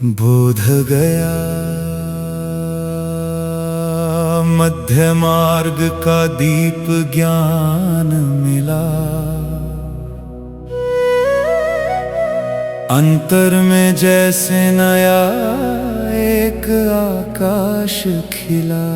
बोध गया मध्य मार्ग का दीप ज्ञान मिला। अंतर में जैसे नया एक आकाश खिला।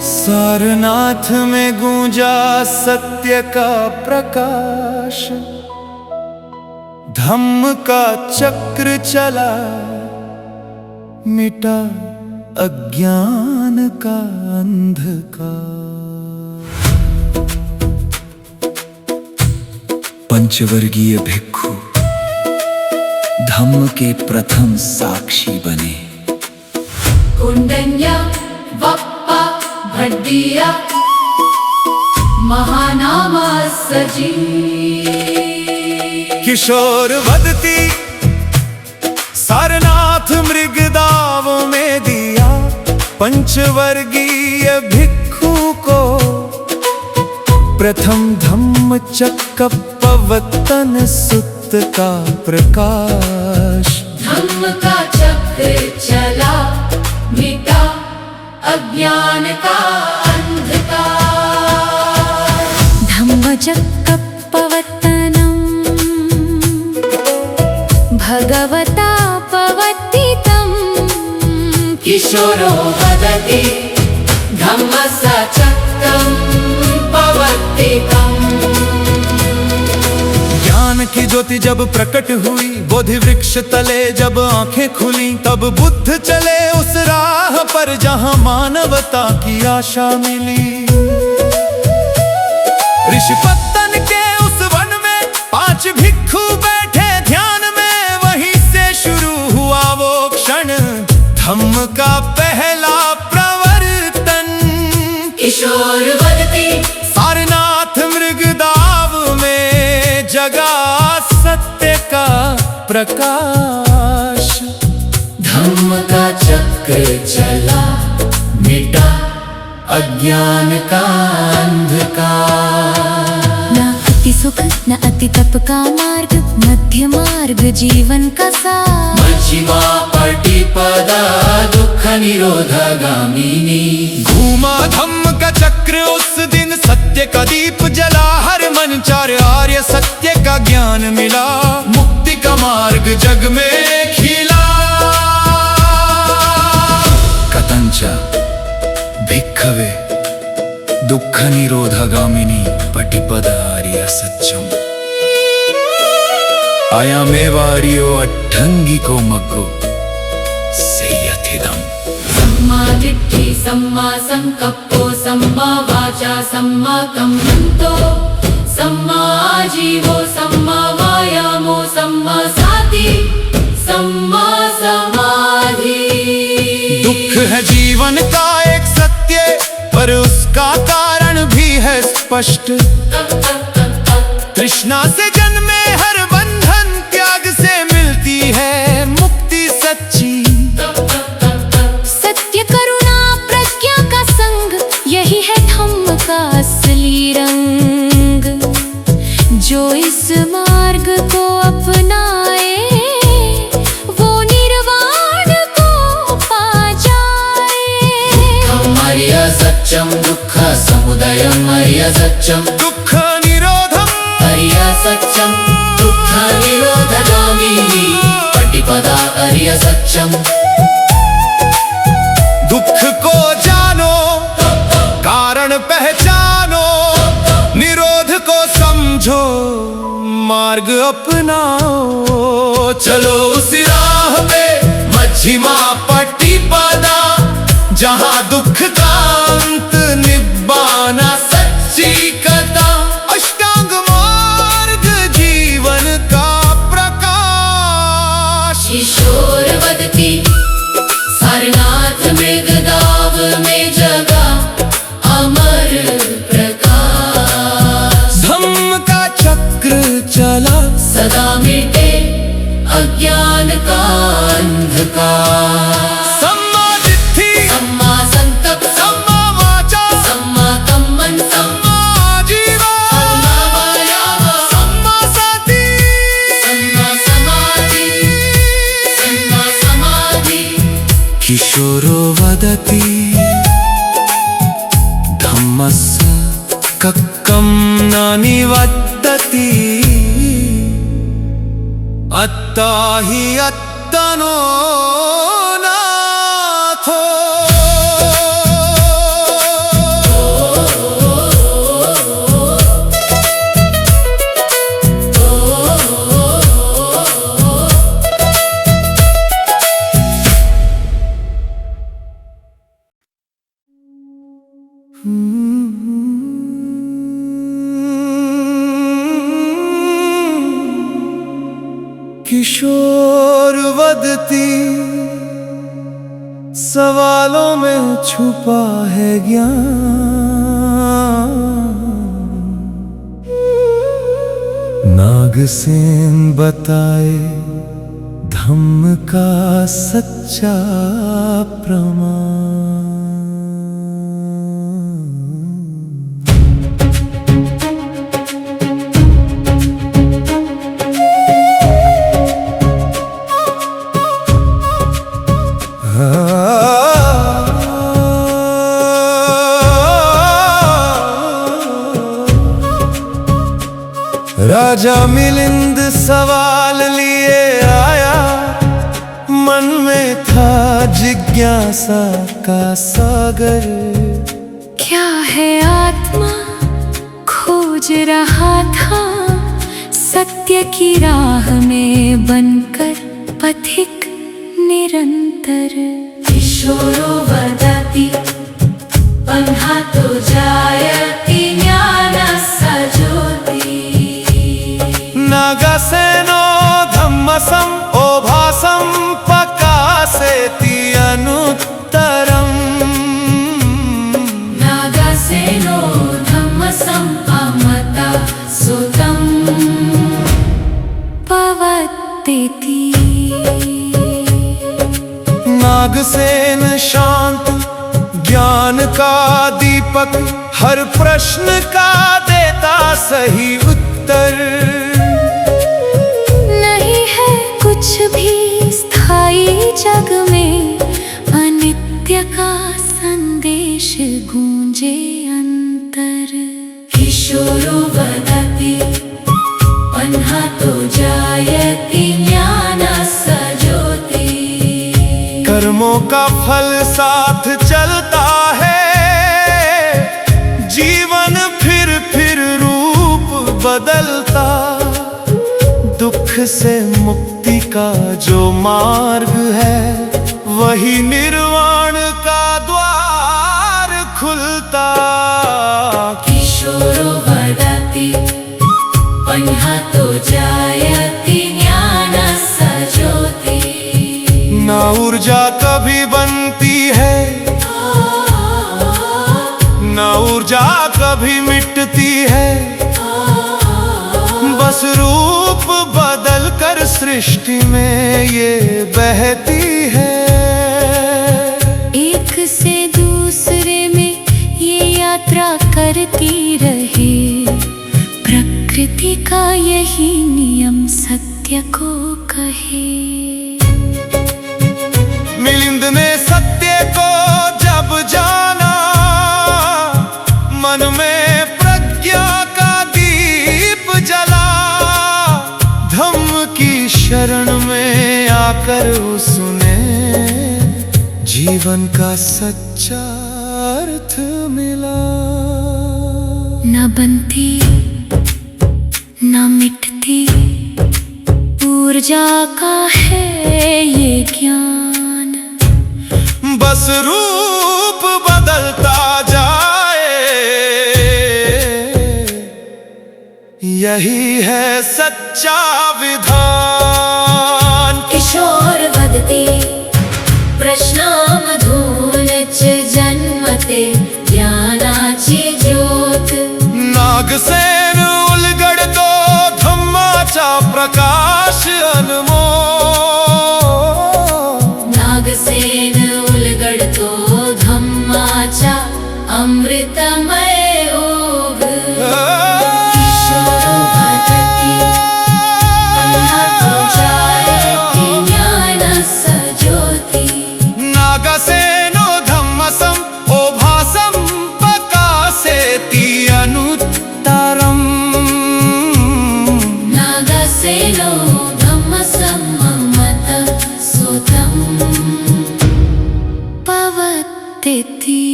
सारनाथ में गूंजा सत्य का प्रकाश। धम्म का चक्र चला, मिटा अज्ञान का अंधकार। पंचवर्गीय भिक्षु धम्म के प्रथम साक्षी बने। कुंडन्या वप्पा भड्डिया महानामा सजी। किशोर वदती सारनाथ मृगदाव में दिया। पंचवर्गीय भिक्षु को प्रथम धम्म चक्र पवतन सुत का प्रकाश। धम्म का चक्र चला, मिटा अज्ञान का अंधकार। धम्म चक्र पवतनम भगवता पवतितम। किशोरो वदति धम्मस्य चक्रं पवतितम्। ज्ञान की ज्योति जब प्रकट हुई, बोधि वृक्ष तले जब आंखें खुली, तब बुद्ध चले उस राह पर जहां मानवता की आशा मिली। ऋषि पत्तन के उस वन में 5 भिक्षु बैठे ध्यान में। वहीं से शुरू हुआ वो क्षण, धम्म का पहला प्रवर्तन। किशोर वदति सारनाथ मृगदाव में जगा सत्य का प्रकाश। धम्म का चक्र चला, मिटा अज्ञान का अंधकार। न अति सुख न अति तप का मार्ग, मध्य मार्ग जीवन का सार। मध्यमा प्रतिपदा दुख निरोधगामिनी। घूमा धम्म का चक्र उस दिन, सत्य का दीप जला हर मन। 4 आर्य सत्य का ज्ञान मिला, मुक्ति का मार्ग जग में खिला। कथंच भिक्खवे दुख निरोधगामिनी पटिपदा आर्य सत्यम। अयमेवार्यो अट्ठंगिको मग्गो सेयथिदम्। सम्मा दिट्ठि सम्मा संकप्पो सम्मा वाचा सम्मा कम्मन्तो। सम्मा आजीवो सम्मा वायामो सम्मा साति सम्मा समाधि। दुख है जीवन का एक सत्य, पर उसका कारण भी है स्पष्ट। तृष्णा से जन्मे हर बंधन, त्याग से मिलती है मुक्ति सच्ची। सत्य करुणा प्रज्ञा का संग, यही है धम्म का असली रंग। जो इस मार्ग को अपनाए, वो निर्वाण को पा जाए। अरिय सत्यम दुःख समुदयम् अरिय सत्यम। दुख निरोधम अरिय सत्यम दुःख निरोधगामिनी पटिपदा अरिय सत्यम। दुख को जानो, कारण पहचानो, निरोध को समझो, मार्ग अपनाओ। चलो उस राह पे मध्यमा पटिपदा, जहां दुख का अंत निब्बाना सच्ची कथा। अष्टांग मार्ग जीवन का प्रकाश। किशोर वदति सारनाथ मृगदाव में जगा अमर प्रकाश। धम्म का चक्र चला, सदा मिटे अज्ञान का अंधकार। सम्मा दिट्ठि सम्मा संकल्प सम्मा वाचा सम्मा कम्मन सम्मा जीवा सम्मा वायाम सम्मा साथी सम्मा समाधि। वदति धम्मस्य कक्कं न निवदति अत्ता हि अत्तनो नाथो। किशोर वदती सवालों में छुपा है ज्ञान। नागसेन बताए धम्म का सच्चा प्रमाण। राजा मिलिंद सवाल लिए आया, मन में था जिज्ञासा का सागर। क्या है आत्मा खोज रहा था, सत्य की राह में बनकर पथिक निरंतर। किशोरो वदति पंहातो जायति ज्ञानस्य ज्योति। नागसेनो धम्मसं ओभासं प्रकाशयति अनुत्तरम्। नागसेनो धम्मसं अमता सुतं पवत्तेति। नागसेन शांत ज्ञान का दीपक, हर प्रश्न का देता सही उत्तर। नहीं है कुछ भी स्थायी जग में, अनित्य का संदेश गूंजे अंतर। किशोरो वदति पंहातो जायति ज्ञानस्य ज्योति। कर्मों का फल साथ चलता है, जीवन फिर रूप बदलता। दुख से मुक्ति का जो मार्ग है, वही निर्वाण का द्वार खुलता। किशोरो वदति पंहातो जायति ज्ञानस्य ज्योति। ना ऊर्जा कभी बनती है, ना ऊर्जा कभी मिटती है, बस रूप बदल कर सृष्टि में ये बहती है। एक से दूसरे में ये यात्रा करती रहे, प्रकृति का यही नियम सत्य को कहे। मिलिंद ने सत्य को जब जाना, मन में प्रज्ञा का दीप जला। धम्म की शरण में आकर उसने जीवन का सच्चा अर्थ मिला। न बनती न मिटती ऊर्जा का है ये ज्ञान, बस रूप बदलता जाए, यही है सच्चा विधान। किशोर वदति प्रश्नामधून च जन्मते ज्ञानाची ज्योत। नागसेन उलगडतो धम्माचा प्रकाश अनमोल। नागसेन उलगडतो धम्माचा अमृतमय ओघ। किशोरो वदति पंहातो जायति ज्ञानस्य ज्योति। नागसेनो सेनो धम्म सम्मत सुतम् पवतिथि